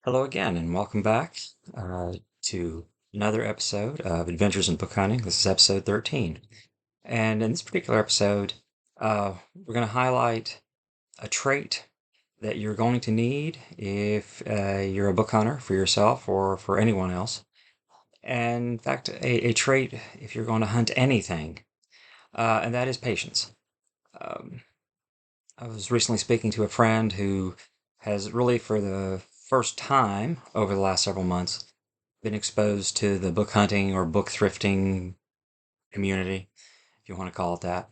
Hello again, and welcome back to another episode of Adventures in Book Hunting. This is episode 13. And in this particular episode, we're going to highlight a trait that you're going to need if you're a book hunter for yourself or for anyone else. And in fact, a trait if you're going to hunt anything, and that is patience. Um, I was recently speaking to a friend who has really, for the first time over the last several months, been exposed to the book hunting or book thrifting community, if you want to call it that,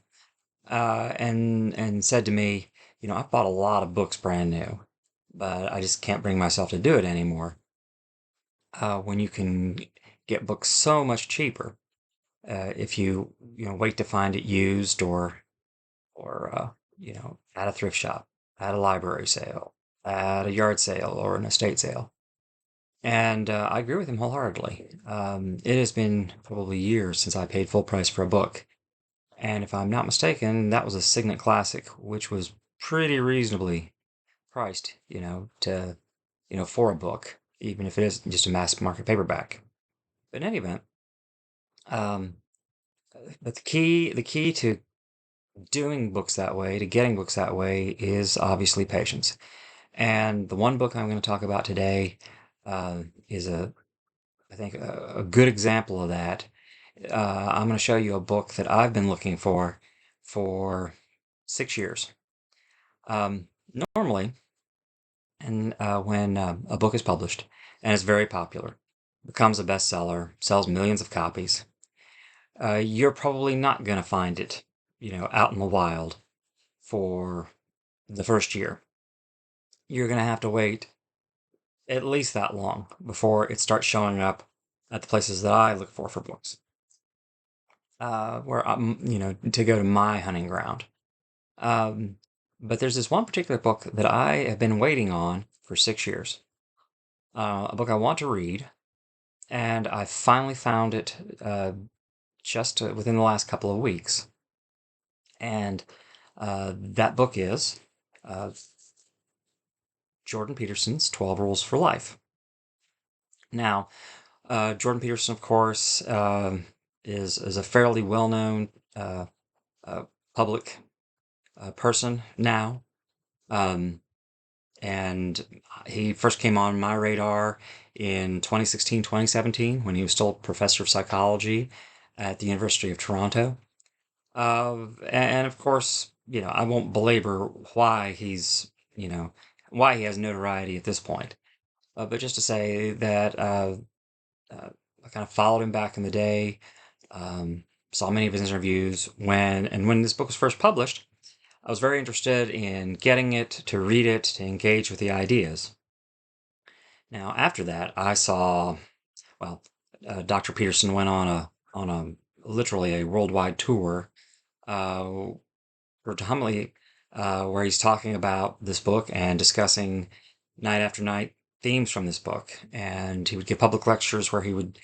and said to me, I've bought a lot of books brand new, but I just can't bring myself to do it anymore. When you can get books so much cheaper, if you wait to find it used or at a thrift shop, at a library sale, at a yard sale or an estate sale. And I agree with him wholeheartedly. It has been probably years since I paid full price for a book. And if I'm not mistaken, that was a Signet Classic, which was pretty reasonably priced, for a book, even if it is just a mass market paperback. But in any event, um, but the key to doing books that way, to getting books that way, is obviously patience. And the one book I'm going to talk about today is I think, a good example of that. I'm going to show you a book that I've been looking for 6 years. Um, Normally, and when a book is published and is very popular, becomes a bestseller, sells millions of copies, you're probably not going to find it, out in the wild for the first year. You're going to have to wait at least that long before it starts showing up at the places that I look for books. Where to go to my hunting ground. Um, but there's this one particular book that I have been waiting on for 6 years. A book I want to read, and I finally found it just within the last couple of weeks. And that book is uh, Jordan Peterson's 12 Rules for Life. Now, Jordan Peterson, of course, is a fairly well-known uh, public person now. Um, and he first came on my radar in 2016, 2017, when he was still a professor of psychology at the University of Toronto. And of course, I won't belabor you know, why he has notoriety at this point. But just to say that I kind of followed him back in the day, saw many of his interviews when this book was first published. I was very interested in getting it, to read it, to engage with the ideas. Now, after that, I saw, well, Dr. Peterson went on a literally a worldwide tour, uh, predominantly where he's talking about this book and discussing night after night themes from this book. And he would give public lectures where he would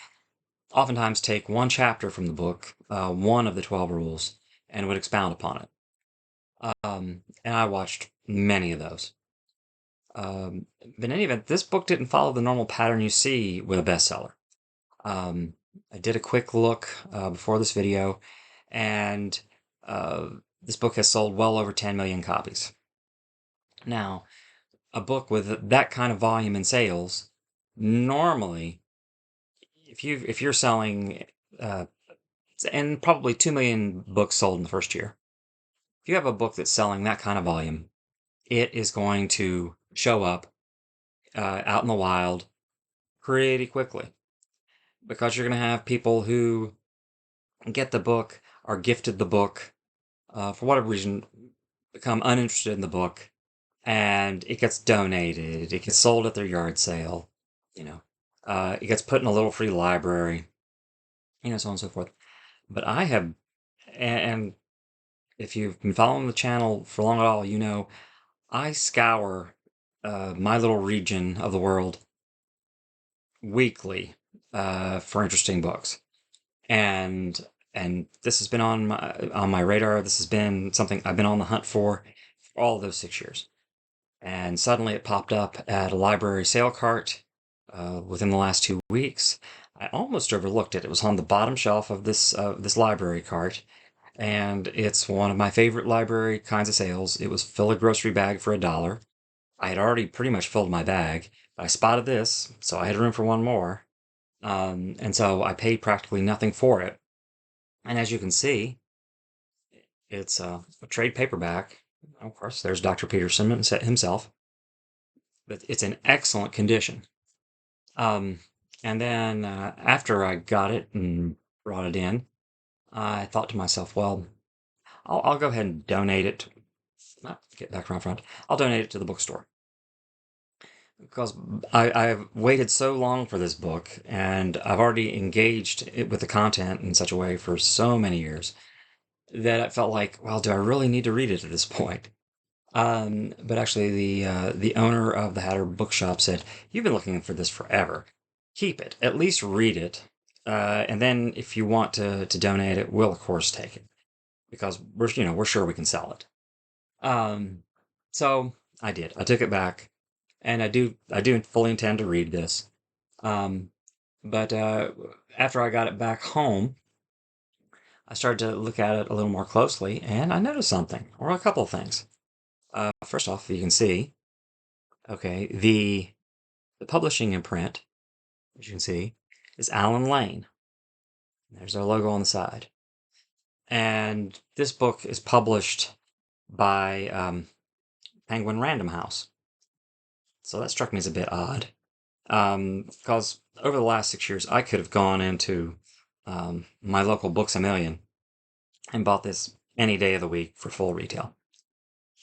oftentimes take one chapter from the book, one of the 12 rules, and would expound upon it. And I watched many of those. But in any event, this book didn't follow the normal pattern you see with a bestseller. Um, I did a quick look before this video, and this book has sold well over 10 million copies. Now, a book with that kind of volume in sales, normally, if you're selling, and probably 2 million books sold in the first year, if you have a book that's selling that kind of volume, it is going to show up out in the wild pretty quickly, because you're going to have people who get the book, are gifted the book, for whatever reason, become uninterested in the book, and it gets donated, it gets sold at their yard sale, it gets put in a little free library, so on and so forth. But I have, and if you've been following the channel for long at all, I scour my little region of the world weekly for interesting books. And this has been on my radar. This has been something I've been on the hunt for all of those 6 years. and suddenly it popped up at a library sale cart within the last 2 weeks. I almost overlooked it. It was on the bottom shelf of this library cart, and it's one of my favorite library kinds of sales. It was fill a grocery bag for $1. I had already pretty much filled my bag, but I spotted this, so I had room for one more. And so I paid practically nothing for it. And as you can see, it's a trade paperback. Of course, there's Dr. Peterson himself, but it's in excellent condition. Um, and then after I got it and brought it in, I thought to myself, well, I'll go ahead and donate it. Get back around front. I'll donate it to the bookstore because I've waited so long for this book, and I've already engaged it with the content in such a way for so many years that I felt like, well, do I really need to read it at this point? But actually, the owner of the Hatter Bookshop said, "You've been looking for this forever. Keep it. At least read it, and then if you want to donate it, we'll of course take it because we're sure we can sell it." Um, so I did. I took it back, and I do fully intend to read this. Um, but after I got it back home, I started to look at it a little more closely, and I noticed something, or a couple of things. First off, you can see, okay, the publishing imprint, as you can see, is Allen Lane. There's our logo on the side. And this book is published by Penguin Random House. So that struck me as a bit odd. Because over the last 6 years, I could have gone into my local Books A Million and bought this any day of the week for full retail.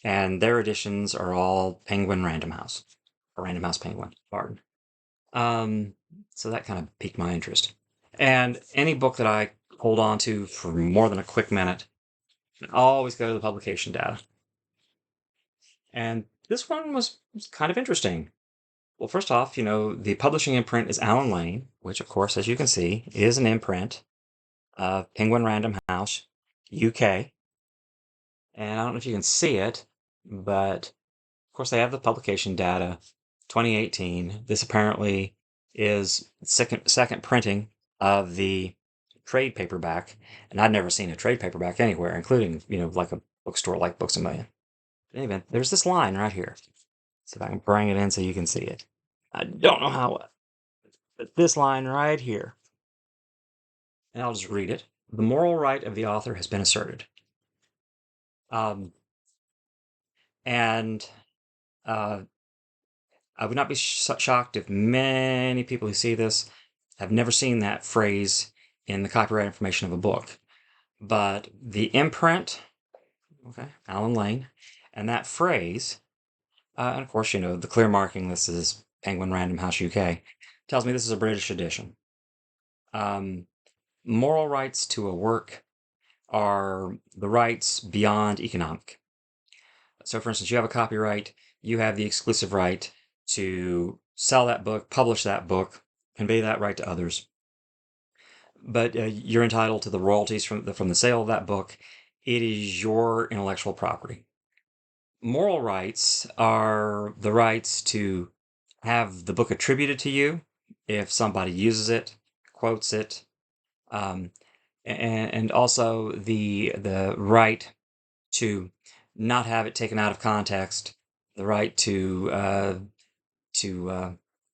And their editions are all Penguin Random House, or Random House Penguin, pardon. Um, so that kind of piqued my interest. And any book that I hold on to for more than a quick minute, I always go to the publication data. And this one was kind of interesting. Well, first off, the publishing imprint is Allen Lane, which, of course, as you can see, is an imprint of Penguin Random House, UK. And I don't know if you can see it, but of course, they have the publication data, 2018. This apparently is second printing of the trade paperback, and I'd never seen a trade paperback anywhere, including like a bookstore like Books A Million. In any event, there's this line right here. See if I can bring it in so you can see it. I don't know how, but this line right here, and I'll just read it. The moral right of the author has been asserted. Um, and uh, I would not be shocked if many people who see this have never seen that phrase in the copyright information of a book. But the imprint, okay, Allen Lane, and that phrase, and of course, the clear marking, this is Penguin Random House UK, tells me this is a British edition. Moral rights to a work are the rights beyond economic. So, for instance, you have a copyright, you have the exclusive right to sell that book, publish that book, convey that right to others. But you're entitled to the royalties from the sale of that book. It is your intellectual property. Moral rights are the rights to have the book attributed to you if somebody uses it, quotes it, and also the right to not have it taken out of context, the right to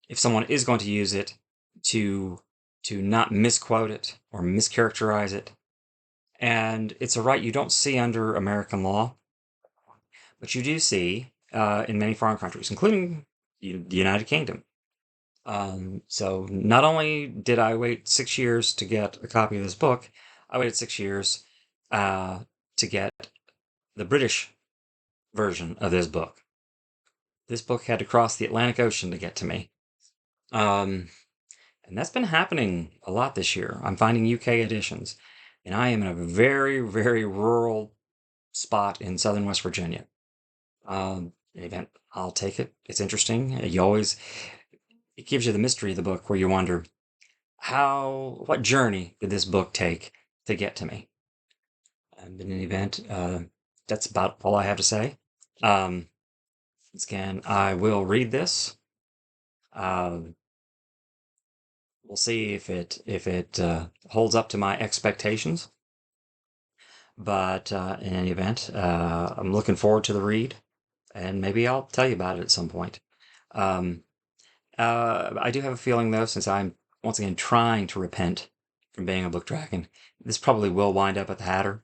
if someone is going to use it, to not misquote it or mischaracterize it. And it's a right you don't see under American law, but you do see in many foreign countries, including the United Kingdom. So not only did I wait 6 years to get a copy of this book, I waited 6 years to get the British version of this book. This book had to cross the Atlantic Ocean to get to me. And that's been happening a lot this year. I'm finding UK editions, and I am in a very, very rural spot in southern West Virginia. Event, I'll take it. It's interesting. It gives you the mystery of the book where you wonder, what journey did this book take to get to me? And in any event, that's about all I have to say. Um, once again, I will read this. We'll see if it holds up to my expectations. But in any event, I'm looking forward to the read, and maybe I'll tell you about it at some point. Um, I do have a feeling, though, since I'm once again trying to repent from being a book dragon, this probably will wind up at the Hatter.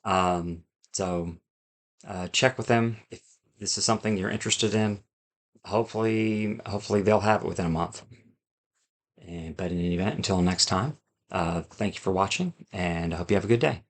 Um, so check with them if this is something you're interested in. Hopefully they'll have it within a month. But in any event, until next time, thank you for watching, and I hope you have a good day.